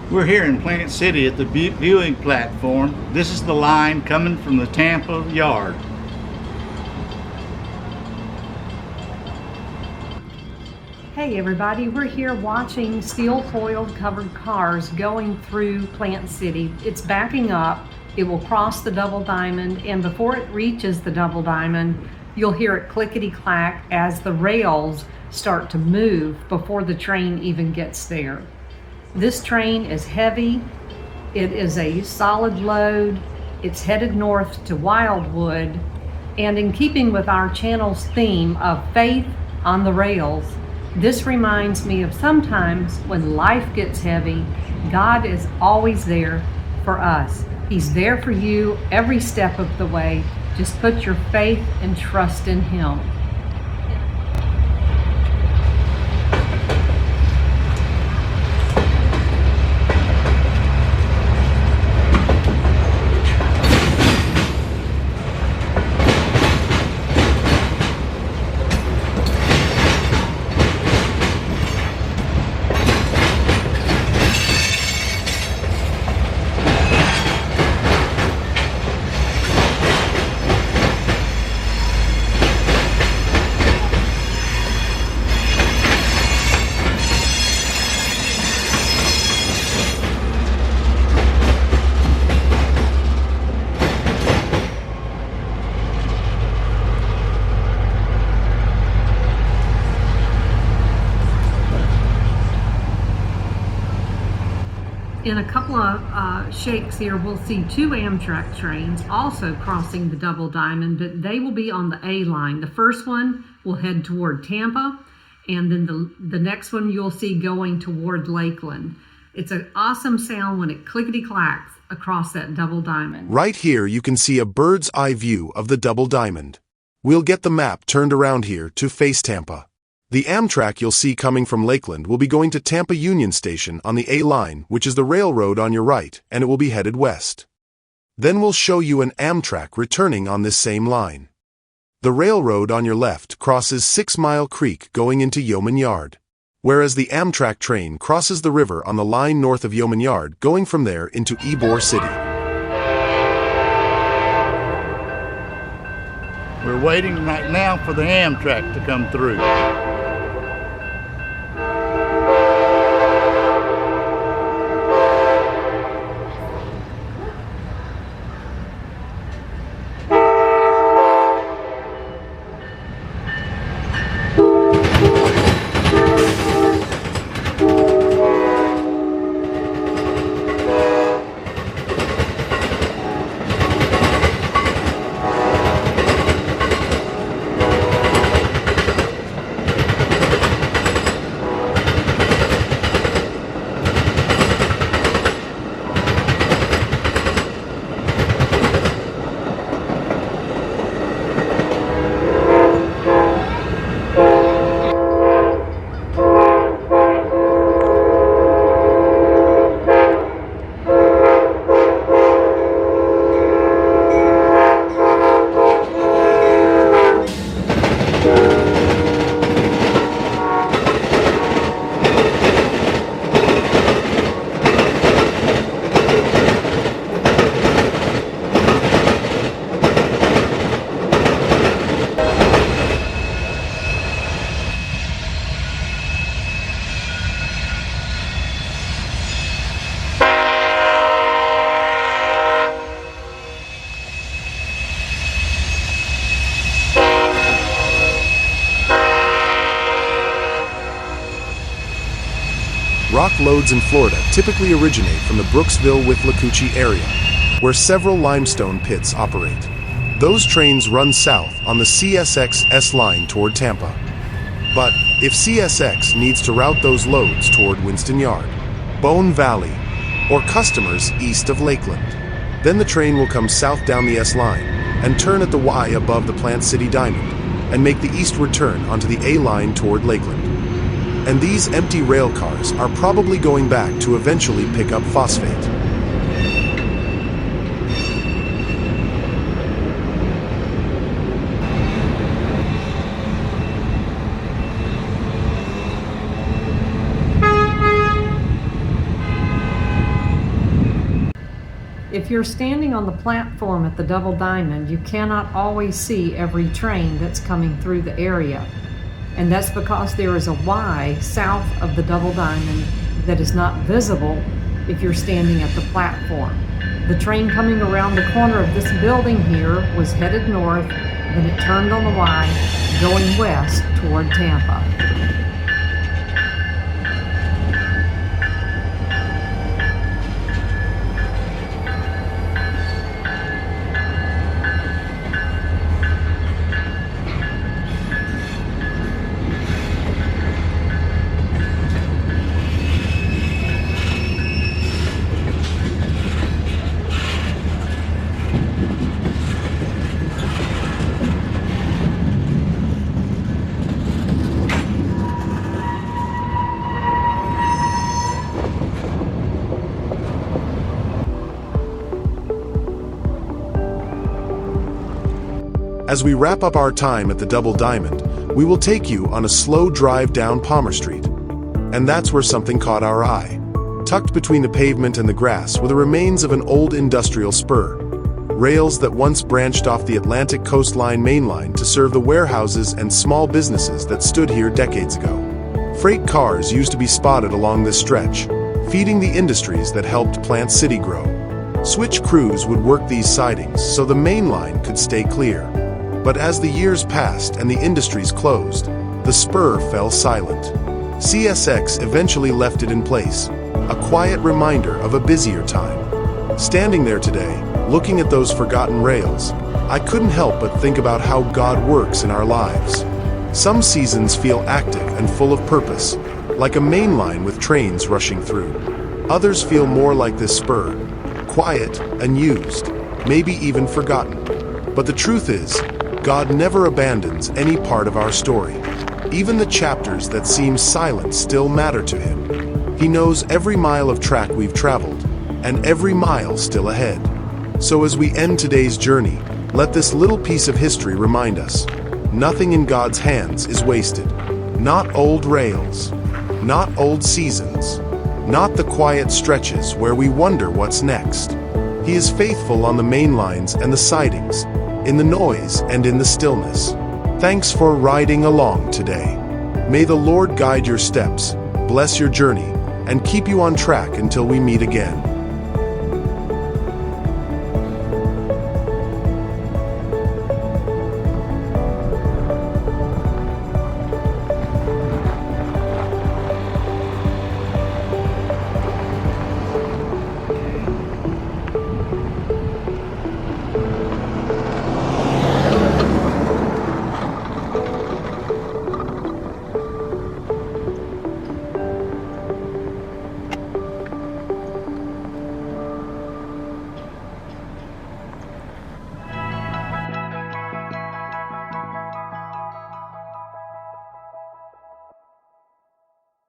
We're here in Plant City at the viewing platform. This is the line coming from the Tampa yard. Hey everybody, we're here watching steel foiled covered cars going through Plant City. It's backing up, it will cross the double diamond, and before it reaches the double diamond, you'll hear it clickety clack as the rails start to move before the train even gets there. This train is heavy, it is a solid load, it's headed north to Wildwood, and in keeping with our channel's theme of faith on the rails, this reminds me of sometimes when life gets heavy, God is always there for us. He's there for you every step of the way. Just put your faith and trust in Him. In a couple of shakes here, we'll see two Amtrak trains also crossing the double diamond, but they will be on the A line. The first one will head toward Tampa, and then the next one you'll see going toward Lakeland. It's an awesome sound when it clickety-clacks across that double diamond. Right here you can see a bird's eye view of the double diamond. We'll get the map turned around here to face Tampa. The Amtrak you'll see coming from Lakeland will be going to Tampa Union Station on the A line, which is the railroad on your right, and it will be headed west. Then we'll show you an Amtrak returning on this same line. The railroad on your left crosses 6 Mile Creek going into Yeoman Yard, whereas the Amtrak train crosses the river on the line north of Yeoman Yard going from there into Ybor City. We're waiting right now for the Amtrak to come through. Rock loads in Florida typically originate from the Brooksville-Withlacoochee area, where several limestone pits operate. Those trains run south on the CSX S line toward Tampa. But if CSX needs to route those loads toward Winston Yard, Bone Valley, or customers east of Lakeland, then the train will come south down the S line and turn at the Y above the Plant City Diamond and make the eastward turn onto the A line toward Lakeland. And these empty rail cars are probably going back to eventually pick up phosphate. If you're standing on the platform at the Double Diamond, you cannot always see every train that's coming through the area. And that's because there is a Y south of the Double Diamond that is not visible if you're standing at the platform. The train coming around the corner of this building here was headed north, then it turned on the Y, going west toward Tampa. As we wrap up our time at the Double Diamond, we will take you on a slow drive down Palmer Street. And that's where something caught our eye. Tucked between the pavement and the grass were the remains of an old industrial spur. Rails that once branched off the Atlantic coastline mainline to serve the warehouses and small businesses that stood here decades ago. Freight cars used to be spotted along this stretch, feeding the industries that helped Plant City grow. Switch crews would work these sidings so the main line could stay clear. But as the years passed and the industries closed, the spur fell silent. CSX eventually left it in place, a quiet reminder of a busier time. Standing there today, looking at those forgotten rails, I couldn't help but think about how God works in our lives. Some seasons feel active and full of purpose, like a main line with trains rushing through. Others feel more like this spur, quiet, unused, maybe even forgotten. But the truth is, God never abandons any part of our story. Even the chapters that seem silent still matter to Him. He knows every mile of track we've traveled, and every mile still ahead. So as we end today's journey, let this little piece of history remind us, nothing in God's hands is wasted. Not old rails, not old seasons, not the quiet stretches where we wonder what's next. He is faithful on the main lines and the sidings, in the noise and in the stillness. Thanks for riding along today. May the Lord guide your steps, bless your journey, and keep you on track until we meet again.